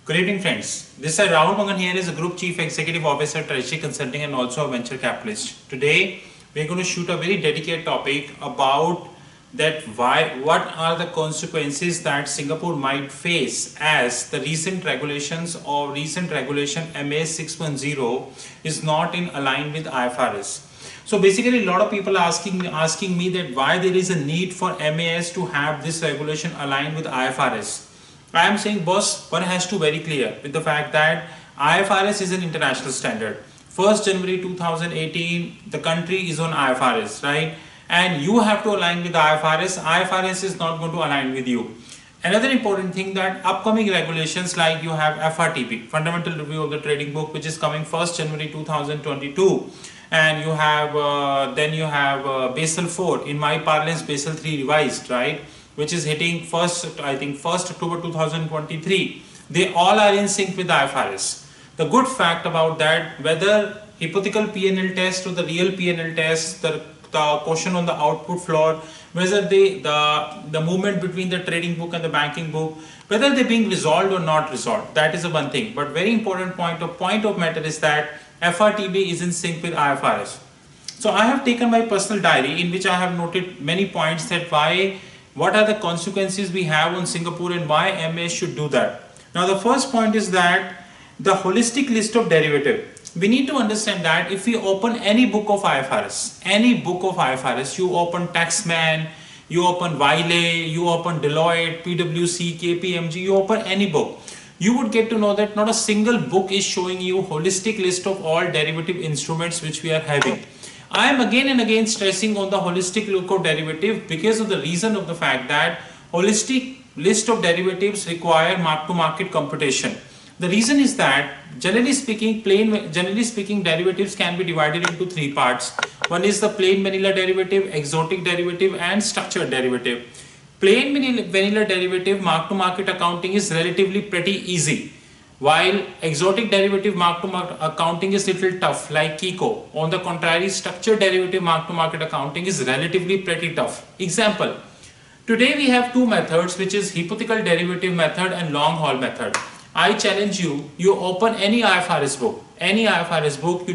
Good evening, friends. This is Rahul Magan here as a Group Chief Executive Officer, Treasury Consulting, and also a venture capitalist. Today, we're going to shoot a very dedicated topic about what are the consequences that Singapore might face as the recent regulations or recent regulation MA 610 is not in align with IFRS. So basically, a lot of people are asking me that why there is a need for MAS to have this regulation aligned with IFRS. I am saying, boss, one has to very clear with the fact that IFRS is an international standard. 1st January 2018, the country is on IFRS, right? And you have to align with IFRS. IFRS is not going to align with you. Another important thing that upcoming regulations like you have FRTB, Fundamental Review of the Trading Book, which is coming 1st January 2022. And you have Basel 4, in my parlance Basel 3 revised, right? Which is hitting 1st October 2023. They all are in sync with IFRS. The good fact about that, whether hypothetical P&L test or the real P&L test, the question on the output floor, whether the movement between the trading book and the banking book, whether they're being resolved or not resolved, that is a one thing. But very important point of matter is that FRTB is in sync with IFRS. So I have taken my personal diary in which I have noted many points that what are the consequences we have on Singapore and why MA should do that. Now the first point is that the holistic list of derivative. We need to understand that if we open any book of IFRS, you open Taxman, you open Wiley, you open Deloitte, PwC, KPMG, you open any book, you would get to know that not a single book is showing you holistic list of all derivative instruments which we are having. I am again and again stressing on the holistic look of derivative because of the reason of the fact that holistic list of derivatives require mark-to-market computation. The reason is that generally speaking, derivatives can be divided into three parts. One is the plain vanilla derivative, exotic derivative, and structured derivative. Plain vanilla derivative mark-to-market accounting is relatively pretty easy, while exotic derivative mark-to-market accounting is little tough, like Kiko. On the contrary, structured derivative mark-to-market accounting is relatively pretty tough. Example, today we have two methods, which is hypothetical derivative method and long haul method. I challenge you, you open any IFRS book, you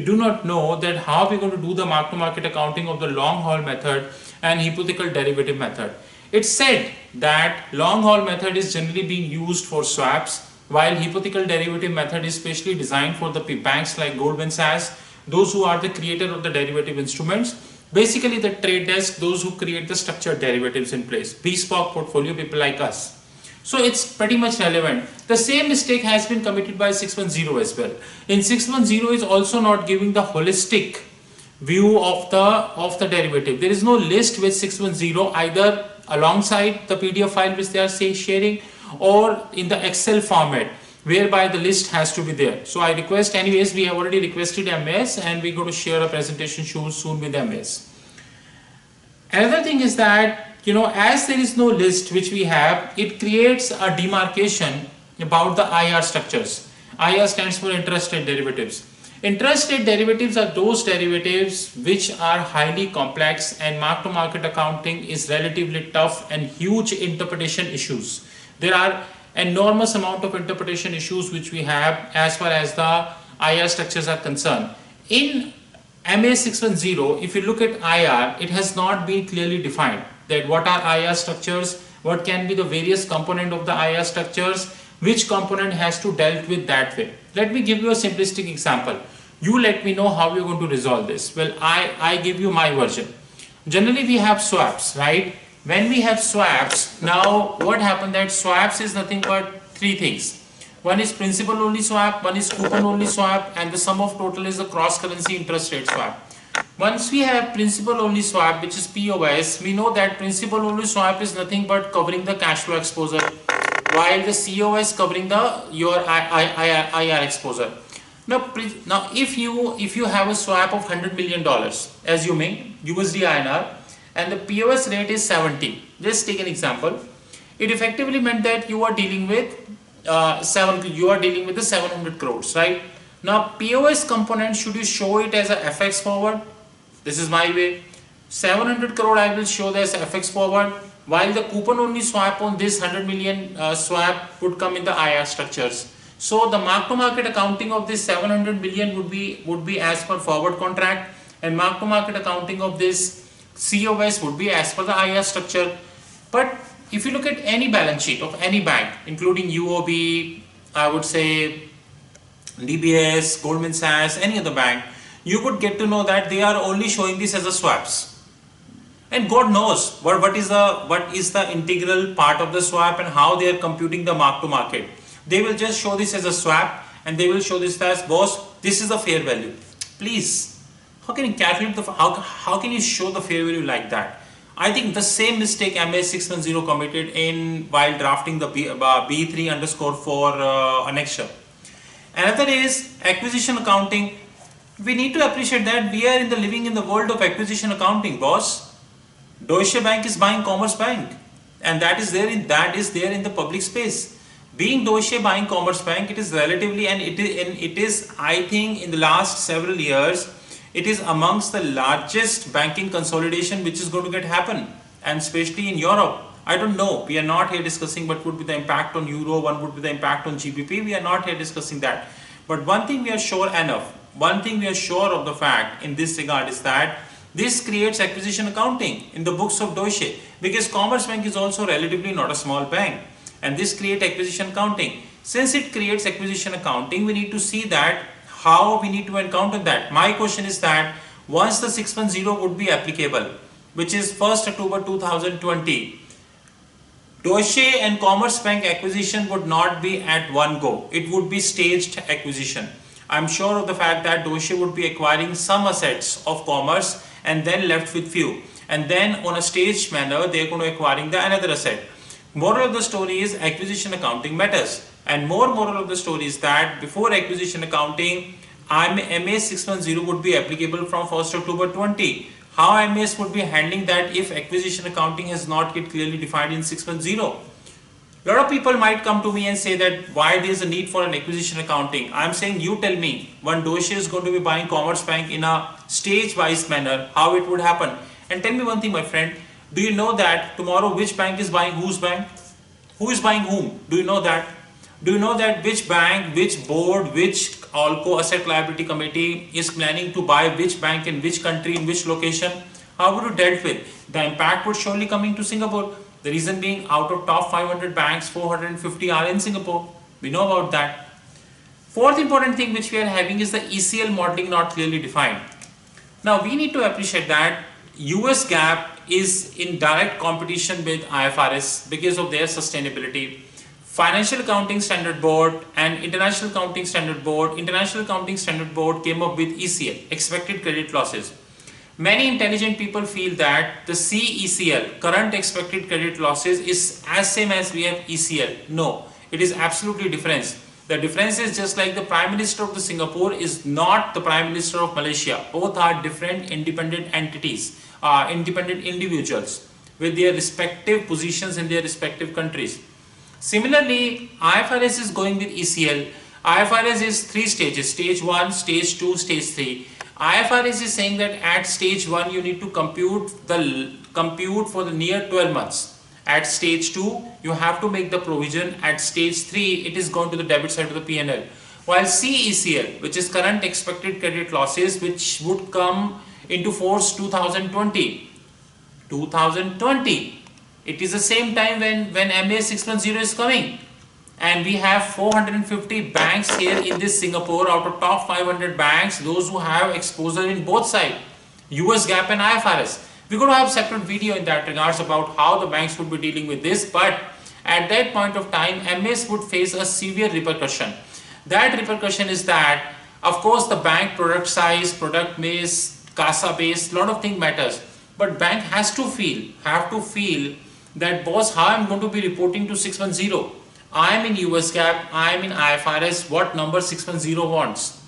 do not know that how we're going to do the mark-to-market accounting of the long haul method and hypothetical derivative method. It's said that long haul method is generally being used for swaps, while hypothetical derivative method is specially designed for the banks like Goldman Sachs, those who are the creator of the derivative instruments, basically the trade desk, those who create the structured derivatives in place, bespoke portfolio people like us. So it's pretty much relevant. The same mistake has been committed by 610 as well. In 610 is also not giving the holistic view of the derivative. There is no list with 610 either alongside the PDF file which they are sharing or in the Excel format whereby the list has to be there. So I request, anyways, we have already requested MS and we're going to share a presentation soon with MS. Another thing is that, as there is no list which we have, it creates a demarcation about the IR structures. IR stands for interest rate derivatives. Interest rate derivatives are those derivatives which are highly complex and mark-to-market accounting is relatively tough and huge interpretation issues. There are enormous amount of interpretation issues which we have as far as the IR structures are concerned. In MA 610, if you look at IR, it has not been clearly defined that what are IR structures, what can be the various component of the IR structures, which component has to dealt with that way. Let me give you a simplistic example. You let me know how you're going to resolve this. Well, I give you my version. Generally, we have swaps, right? When we have swaps, now what happened that swaps is nothing but three things. One is principal only swap, one is coupon only swap, and the sum of total is the cross currency interest rate swap. Once we have principal only swap, which is POS, we know that principal only swap is nothing but covering the cash flow exposure, while the COS covering your IR exposure. Now if you have a swap of $100 million, assuming USD INR, and the POS rate is 70, just take an example. It effectively meant that you are dealing with the 700 crores, right? Now POS component, should you show it as a FX forward? This is my way. 700 crore I will show this FX forward. while the coupon only swap on this 100 million swap would come in the IR structures. So the mark to market accounting of this 700 million would be as per forward contract, and mark to market accounting of this COS would be as per the IR structure. But if you look at any balance sheet of any bank, including UOB, I would say DBS, Goldman Sachs, any other bank, you would get to know that they are only showing this as a swaps. And God knows what is the integral part of the swap and how they are computing the mark to market. They will just show this as a swap, and they will show this as, boss, this is the fair value. Please, how can you calculate the how can you show the fair value like that? I think the same mistake MA 610 committed in while drafting the B3_4 annexure. Another is acquisition accounting. We need to appreciate that we are living in the world of acquisition accounting, boss. Deutsche Bank is buying Commerce Bank, and that is there in the public space. Being Deutsche buying Commerce Bank, it is relatively, and it is I think in the last several years, it is amongst the largest banking consolidation which is going to get happen, and especially in Europe. I don't know, we are not here discussing what would be the impact on euro, what would be the impact on GBP. We are not here discussing that. But one thing we are sure of the fact in this regard is that this creates acquisition accounting in the books of Deutsche, because Commerce Bank is also relatively not a small bank, and this creates acquisition accounting. Since it creates acquisition accounting, we need to see that how we need to encounter that. My question is that once the 610 would be applicable, which is 1st October 2020, Deutsche and Commerce Bank acquisition would not be at one go. It would be staged acquisition. I'm sure of the fact that Deutsche would be acquiring some assets of Commerce and then left with few. And then on a staged manner, they're going to acquiring the another asset. Moral of the story is acquisition accounting matters. And more moral of the story is that before acquisition accounting, MA 610 would be applicable from 1st October 20. How MAS would be handling that if acquisition accounting has not yet clearly defined in 610? A lot of people might come to me and say that why there is a need for an acquisition accounting. I'm saying, you tell me, when Deutsche is going to be buying Commerce Bank in a stage-wise manner, how it would happen. And tell me one thing, my friend, do you know that tomorrow which bank is buying whose bank? Who is buying whom? Do you know that? Do you know that which bank, which board, which ALCO Asset Liability Committee is planning to buy which bank in which country, in which location? How would you dealt with? The impact would surely coming to Singapore. The reason being, out of top 500 banks, 450 are in Singapore. We know about that. Fourth important thing which we are having is the ECL modeling not clearly defined. Now we need to appreciate that US GAAP is in direct competition with IFRS because of their sustainability. Financial Accounting Standard Board and International Accounting Standard Board came up with ECL, expected credit losses. Many intelligent people feel that the CECL, current expected credit losses, is as same as we have ECL. No, it is absolutely different. The difference is just like the Prime Minister of the Singapore is not the Prime Minister of Malaysia. Both are different independent entities, independent individuals with their respective positions in their respective countries. Similarly, IFRS is going with ECL. IFRS is 3 stages, stage 1, stage 2, stage 3. IFRS is saying that at stage 1 you need to compute for the near 12 months. At stage 2 you have to make the provision. At stage 3 it is going to the debit side of the P&L. While CECL, which is current expected credit losses, which would come into force 2020. It is the same time when MA 610 is coming. And we have 450 banks here in this Singapore out of top 500 banks, those who have exposure in both sides, US GAAP and IFRS. We're going to have a separate video in that regards about how the banks would be dealing with this, but at that point of time, MS would face a severe repercussion. That repercussion is that, of course, the bank product size, product base, CASA base, lot of things matters. But bank have to feel that, boss, how I'm going to be reporting to 610. I am in US GAAP, I am in IFRS, what number 610 wants.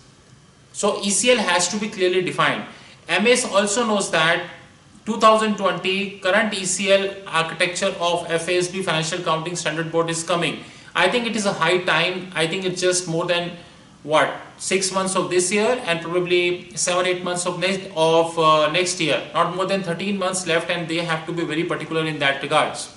So ECL has to be clearly defined. MS also knows that 2020 current ECL architecture of FASB Financial Accounting Standard Board is coming. I think it is a high time. I think it's just more than what, 6 months of this year and probably 7-8 months of next year, not more than 13 months left, and they have to be very particular in that regards.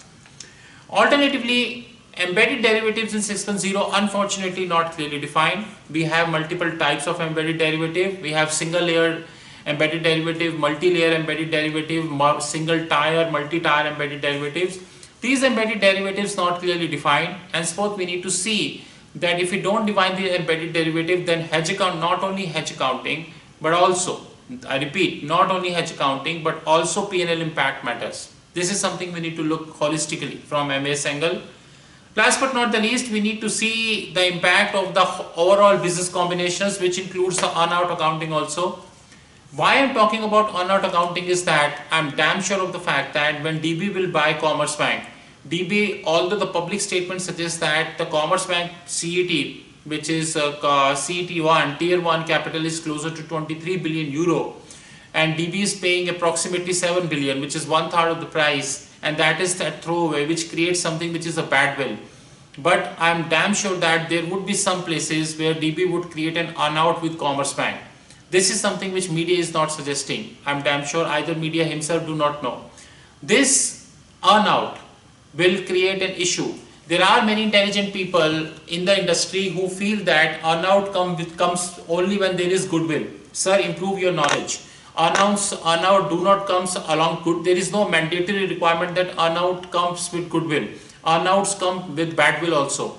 Alternatively, embedded derivatives in 6.0 unfortunately not clearly defined. We have multiple types of embedded derivative. We have single layer embedded derivative, multi-layer embedded derivative, single tier, multi-tier embedded derivatives. These embedded derivatives not clearly defined, and suppose we need to see that if we don't define the embedded derivative, then hedge account, not only hedge accounting, but also, I repeat, not only hedge accounting, but also P&L impact matters. This is something we need to look holistically from MAS angle. Last but not the least, we need to see the impact of the overall business combinations, which includes the earn-out accounting also. Why I'm talking about earn-out accounting is that I'm damn sure of the fact that when DB will buy Commerce Bank, DB, although the public statement suggests that the Commerce Bank CET, which is CET1, Tier 1 capital is closer to 23 billion euro, and DB is paying approximately 7 billion, which is 1/3 of the price, and that is that throwaway, which creates something which is a bad will. But I'm damn sure that there would be some places where DB would create an earn-out with Commerce Bank. This is something which media is not suggesting. I'm damn sure either media himself do not know. This earn-out will create an issue. There are many intelligent people in the industry who feel that earn-out comes only when there is goodwill. Sir, improve your knowledge. Earn-out do not comes along good. There is no mandatory requirement that earn-out comes with goodwill. Earn-outs come with bad will also.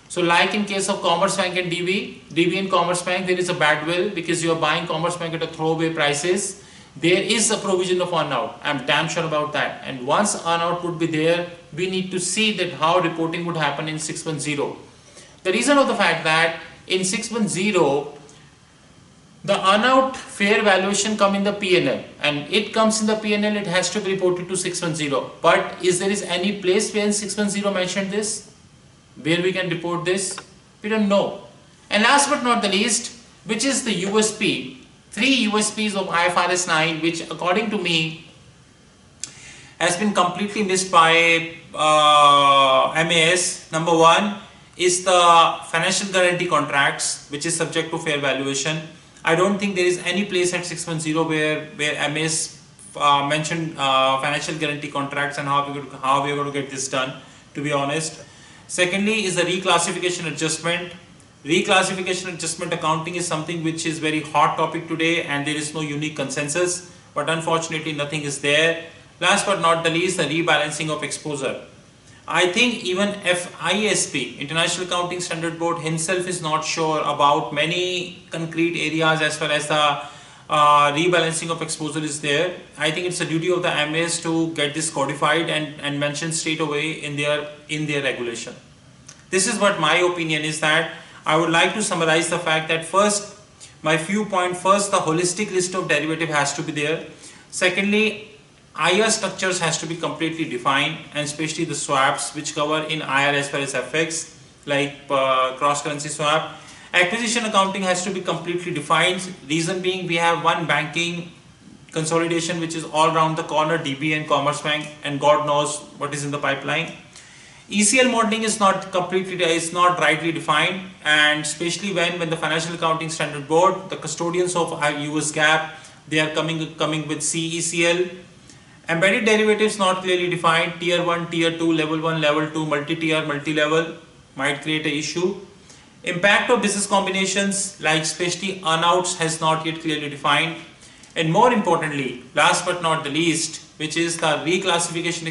So like in case of Commerce Bank and DB and Commerce Bank, there is a bad will because you are buying Commerce Bank at a throwaway prices. There is a provision of earn-out. I'm damn sure about that. And once earn-out would be there, we need to see that how reporting would happen in 6.0. The reason of the fact that in 6.0, the earn-out fair valuation come in the P&L, and it comes in the P&L, it has to be reported to 6.0. But is there any place where in 6.0 mentioned this, where we can report this? We don't know. And last but not the least, which is the USP, 3 USPs of IFRS 9, which according to me has been completely missed by MAS. Number 1 is the financial guarantee contracts, which is subject to fair valuation. I don't think there is any place at 6.0 where MAS mentioned financial guarantee contracts and how we are going to get this done, to be honest. Secondly is the reclassification adjustment. Reclassification adjustment accounting is something which is very hot topic today, and there is no unique consensus, but unfortunately nothing is there. Last but not the least, the rebalancing of exposure. I think even IASB, International Accounting Standard Board himself, is not sure about many concrete areas as far as the rebalancing of exposure is there. I think it's a duty of the MAS to get this codified and mentioned straight away in their regulation. This is what my opinion is, that I would like to summarize the fact that first, my few points. First, the holistic list of derivative has to be there. Secondly, IR structures has to be completely defined, and especially the swaps which cover in IR as far as FX, like cross currency swap. Acquisition accounting has to be completely defined. Reason being, we have one banking consolidation which is all around the corner, DB and Commerce Bank, and God knows what is in the pipeline. ECL modeling is not rightly defined, and especially when the Financial Accounting Standard Board, the custodians of US GAAP, they are coming with CECL. Embedded derivatives not clearly defined, tier 1, tier 2, level 1, level 2, multi-tier, multi-level, might create an issue. Impact of business combinations, like especially earnouts, has not yet clearly defined. And more importantly, last but not the least, which is the reclassification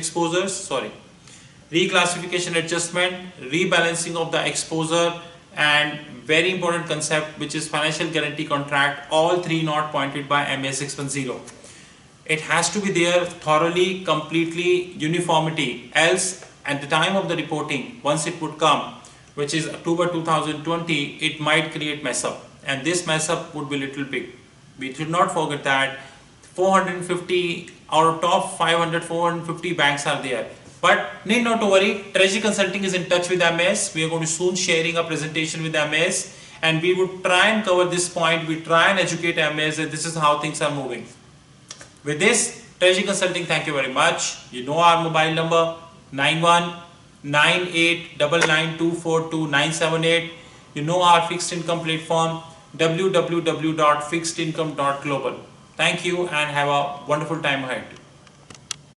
adjustment, rebalancing of the exposure, and very important concept which is financial guarantee contract, all 3 not pointed by MAS 6.0. It has to be there thoroughly, completely, uniformity, else at the time of the reporting, once it would come, which is October 2020, it might create mess up, and this mess up would be little big. We should not forget that 450 out of top 500, 450 banks are there. But need not to worry, Treasury Consulting is in touch with MAS. We are going to soon sharing a presentation with MAS, and we would try and cover this point. We try and educate MAS that this is how things are moving. With this, Treasury Consulting, thank you very much. You know our mobile number 919899242978. You know our fixed income platform, www.fixedincome.global. Thank you and have a wonderful time ahead.